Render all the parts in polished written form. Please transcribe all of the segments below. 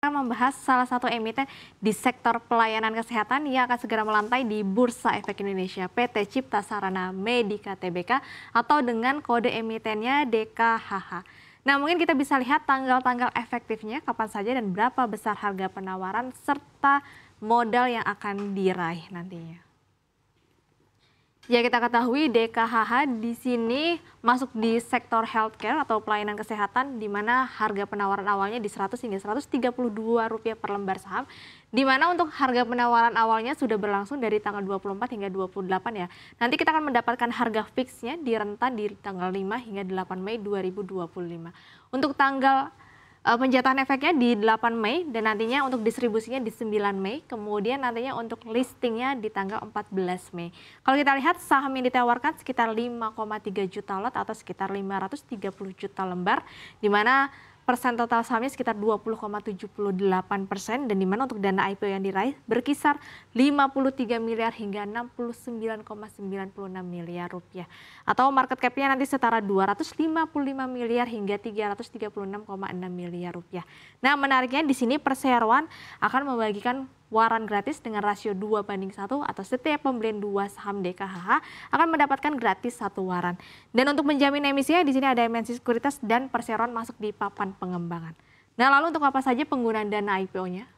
Membahas salah satu emiten di sektor pelayanan kesehatan yang akan segera melantai di Bursa Efek Indonesia, PT Cipta Sarana Medika Tbk atau dengan kode emitennya DKHH. Nah, mungkin kita bisa lihat tanggal-tanggal efektifnya kapan saja dan berapa besar harga penawaran serta modal yang akan diraih nantinya. Ya, kita ketahui DKHH di sini masuk di sektor healthcare atau pelayanan kesehatan di mana harga penawaran awalnya di 100 hingga Rp132 per lembar saham. Di mana untuk harga penawaran awalnya sudah berlangsung dari tanggal 24 hingga 28 ya. Nanti kita akan mendapatkan harga fixnya di rentan di tanggal 5 hingga 8 Mei 2025. Untuk tanggal penjatahan efeknya di 8 Mei dan nantinya untuk distribusinya di 9 Mei, kemudian nantinya untuk listingnya di tanggal 14 Mei. Kalau kita lihat saham yang ditawarkan sekitar 5,3 juta lot atau sekitar 530 juta lembar, di mana persen total sahamnya sekitar 20,78% dan di mana untuk dana IPO yang diraih berkisar 53 miliar hingga 69,96 miliar rupiah. Atau market cap-nya nanti setara 255 miliar hingga 336,6 miliar rupiah. Nah, menariknya di sini perseroan akan membagikan waran gratis dengan rasio 2:1 atau setiap pembelian 2 saham DKHH akan mendapatkan gratis 1 waran. Dan untuk menjamin emisinya di sini ada MNC Sekuritas dan perseroan masuk di papan pengembangan. Nah, lalu untuk apa saja penggunaan dana IPO-nya?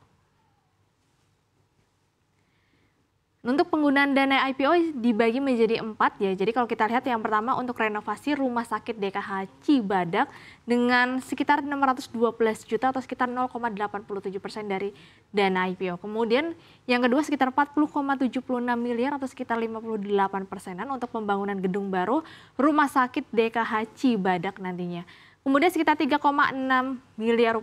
Untuk penggunaan dana IPO dibagi menjadi 4 ya. Jadi kalau kita lihat yang pertama untuk renovasi rumah sakit DKH Cibadak dengan sekitar 612 juta atau sekitar 0,87% dari dana IPO. Kemudian yang kedua sekitar 40,76 miliar atau sekitar 58%-an untuk pembangunan gedung baru rumah sakit DKH Cibadak nantinya. Kemudian sekitar 3,6 miliar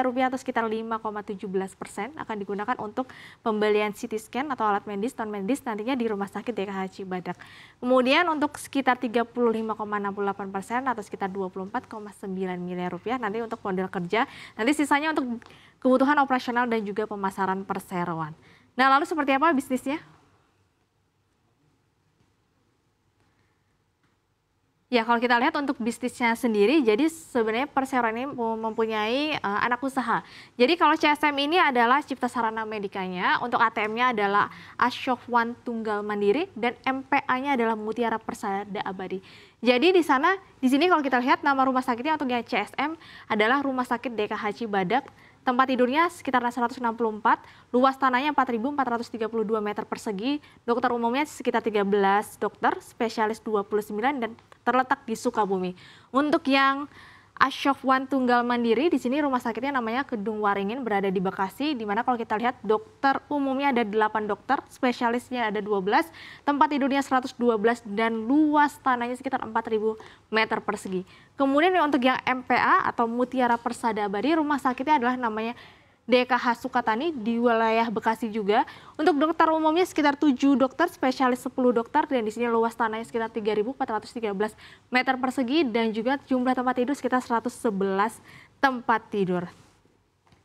rupiah atau sekitar 5,17% akan digunakan untuk pembelian CT scan atau alat medis, non medis nantinya di Rumah Sakit DKH Cibadak. Kemudian untuk sekitar 35,68% atau sekitar 24,9 miliar rupiah nanti untuk modal kerja, nanti sisanya untuk kebutuhan operasional dan juga pemasaran perseroan. Nah, lalu seperti apa bisnisnya? Ya, kalau kita lihat untuk bisnisnya sendiri, jadi sebenarnya perseroan ini mempunyai anak usaha. Jadi kalau CSM ini adalah Cipta Sarana Medikanya, untuk ATM-nya adalah Asyofwan Tunggal Mandiri dan MPA-nya adalah Mutiara Persada Abadi. Jadi di sini kalau kita lihat nama rumah sakitnya untuk yang CSM adalah Rumah Sakit DKH Cibadak. Tempat tidurnya sekitar 164, luas tanahnya 4.432 meter persegi, dokter umumnya sekitar 13 dokter, spesialis 29 dan terletak di Sukabumi. Untuk yang Asyofwan Tunggal Mandiri, di sini rumah sakitnya namanya Kedung Waringin, berada di Bekasi, di mana kalau kita lihat dokter umumnya ada 8 dokter, spesialisnya ada 12, tempat tidurnya 112 dan luas tanahnya sekitar 4.000 meter persegi. Kemudian untuk yang MPA atau Mutiara Persada Abadi, rumah sakitnya adalah namanya DKH Sukatani di wilayah Bekasi juga. Untuk dokter umumnya sekitar 7 dokter, spesialis 10 dokter dan di sini luas tanahnya sekitar 3.413 meter persegi dan juga jumlah tempat tidur sekitar 111 tempat tidur.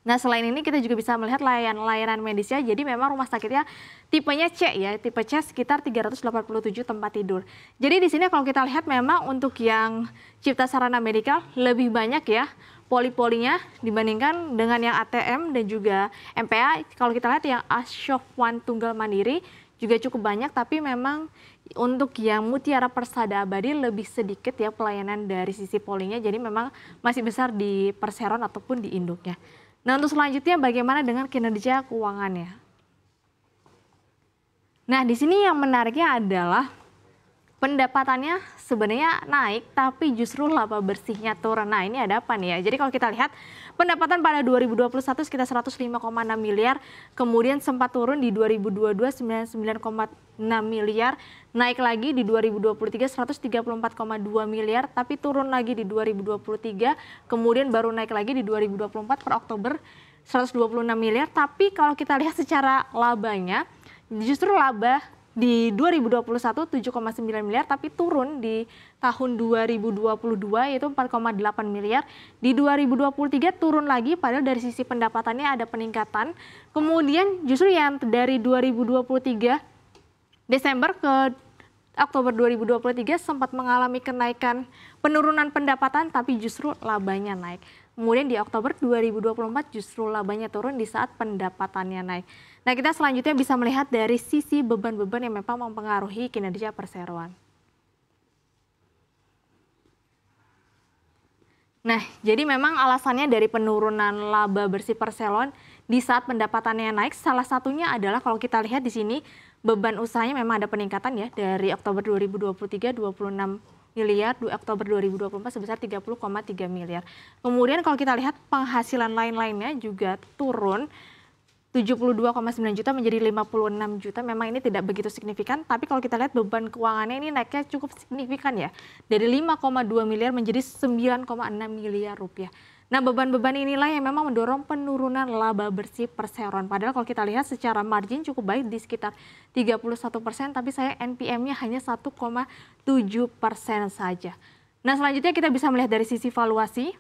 Nah, selain ini kita juga bisa melihat layanan medisnya. Jadi memang rumah sakitnya tipenya C ya, tipe C sekitar 387 tempat tidur. Jadi di sini kalau kita lihat memang untuk yang Cipta Sarana Medika lebih banyak ya poli-polinya dibandingkan dengan yang ATM dan juga MPA. Kalau kita lihat yang Asyofwan Tunggal Mandiri juga cukup banyak, tapi memang untuk yang Mutiara Persada Abadi lebih sedikit ya pelayanan dari sisi polinya. Jadi memang masih besar di perseroan ataupun di induknya. Nah, untuk selanjutnya bagaimana dengan kinerja keuangannya? Nah, di sini yang menariknya adalah pendapatannya sebenarnya naik, tapi justru laba bersihnya turun. Nah, ini ada apa nih ya? Jadi kalau kita lihat pendapatan pada 2021 sekitar 105,6 miliar, kemudian sempat turun di 2022 99,6 miliar, naik lagi di 2023 134,2 miliar, tapi turun lagi di 2023, kemudian baru naik lagi di 2024 per Oktober 126 miliar. Tapi kalau kita lihat secara labanya, justru laba di 2021 7,9 miliar tapi turun di tahun 2022 yaitu 4,8 miliar. Di 2023 turun lagi padahal dari sisi pendapatannya ada peningkatan. Kemudian justru yang dari 2023 Desember ke Oktober 2023 sempat mengalami kenaikan penurunan pendapatan tapi justru labanya naik. Kemudian di Oktober 2024 justru labanya turun di saat pendapatannya naik. Nah, kita selanjutnya bisa melihat dari sisi beban-beban yang memang mempengaruhi kinerja perseroan. Nah, jadi memang alasannya dari penurunan laba bersih perseroan di saat pendapatannya naik, salah satunya adalah kalau kita lihat di sini beban usahanya memang ada peningkatan ya dari Oktober 2023 26 miliar, Oktober 2024 sebesar 30,3 miliar. Kemudian kalau kita lihat penghasilan lain-lainnya juga turun 72,9 juta menjadi 56 juta. Memang ini tidak begitu signifikan, tapi kalau kita lihat beban keuangannya ini naiknya cukup signifikan ya. Dari 5,2 miliar menjadi 9,6 miliar rupiah. Nah, beban-beban inilah yang memang mendorong penurunan laba bersih perseroan. Padahal kalau kita lihat secara margin cukup baik di sekitar 31%, tapi saya NPM-nya hanya 1,7% saja. Nah, selanjutnya kita bisa melihat dari sisi valuasi.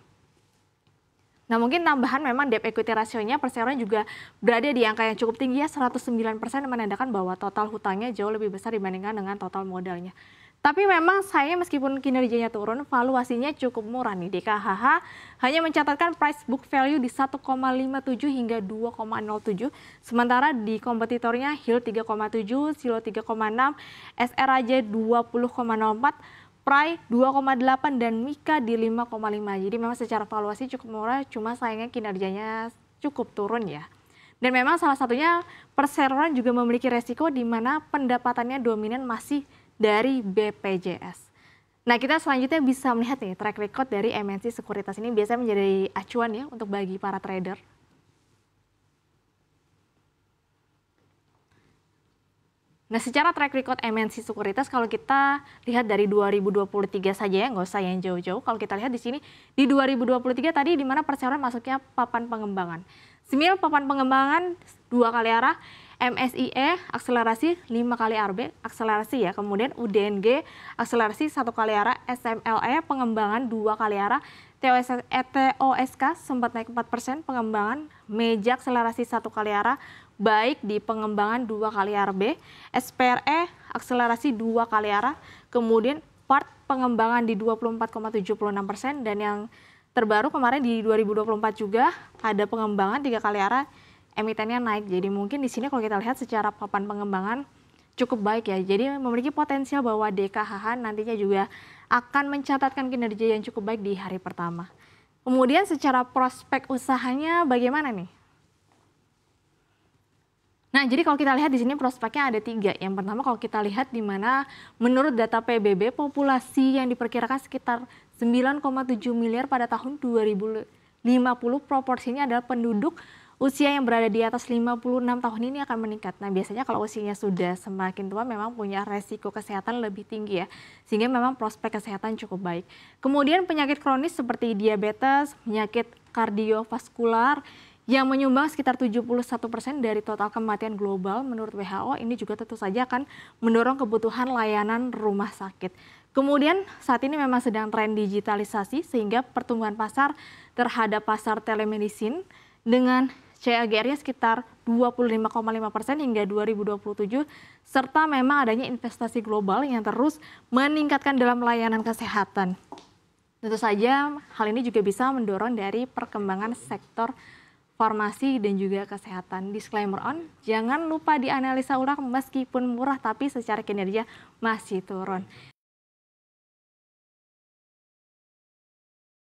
Nah, mungkin tambahan memang debt equity rasionya perseroan juga berada di angka yang cukup tinggi ya, 109%, menandakan bahwa total hutangnya jauh lebih besar dibandingkan dengan total modalnya. Tapi memang sayangnya meskipun kinerjanya turun, valuasinya cukup murah nih. DKHH hanya mencatatkan price book value di 1,57 hingga 2,07, sementara di kompetitornya HIL 3,7, Silo 3,6, SRAJ 20,04, Prai 2,8 dan Mika di 5,5. Jadi memang secara valuasi cukup murah, cuma sayangnya kinerjanya cukup turun ya. Dan memang salah satunya perseroan juga memiliki resiko di mana pendapatannya dominan masih dari BPJS. Nah, kita selanjutnya bisa melihat nih track record dari MNC Sekuritas ini biasanya menjadi acuan ya untuk bagi para trader. Nah, secara track record MNC Sekuritas kalau kita lihat dari 2023 saja ya, nggak usah yang jauh-jauh. Kalau kita lihat di sini di 2023 tadi di mana perseroan masuknya papan pengembangan. Semil papan pengembangan 2 kali arah, MSIE akselerasi 5 kali RB, akselerasi ya. Kemudian UDNG akselerasi 1 kali arah, SMLE pengembangan 2 kali arah, TOSK sempat naik 4% pengembangan, Meja akselerasi 1 kali arah, baik di pengembangan 2 kali RB, SPRE akselerasi 2 kali arah, kemudian part pengembangan di 24,76%, dan yang terbaru kemarin di 2024 juga ada pengembangan 3 kali arah, emitennya naik. Jadi mungkin di sini kalau kita lihat secara papan pengembangan cukup baik ya. Jadi memiliki potensial bahwa DKHH nantinya juga akan mencatatkan kinerja yang cukup baik di hari pertama. Kemudian secara prospek usahanya bagaimana nih? Nah, jadi kalau kita lihat di sini prospeknya ada 3. Yang pertama kalau kita lihat di mana menurut data PBB populasi yang diperkirakan sekitar 9,7 miliar pada tahun 2050, proporsinya adalah penduduk usia yang berada di atas 56 tahun ini akan meningkat. Nah, biasanya kalau usianya sudah semakin tua memang punya resiko kesehatan lebih tinggi ya. Sehingga memang prospek kesehatan cukup baik. Kemudian penyakit kronis seperti diabetes, penyakit kardiovaskular yang menyumbang sekitar 71% dari total kematian global menurut WHO, ini juga tentu saja akan mendorong kebutuhan layanan rumah sakit. Kemudian saat ini memang sedang tren digitalisasi sehingga pertumbuhan pasar terhadap pasar telemedicine dengan CAGR-nya sekitar 25,5% hingga 2027, serta memang adanya investasi global yang terus meningkatkan dalam layanan kesehatan. Tentu saja hal ini juga bisa mendorong dari perkembangan sektor farmasi dan juga kesehatan. Disclaimer on, jangan lupa dianalisa ulang meskipun murah tapi secara kinerja masih turun.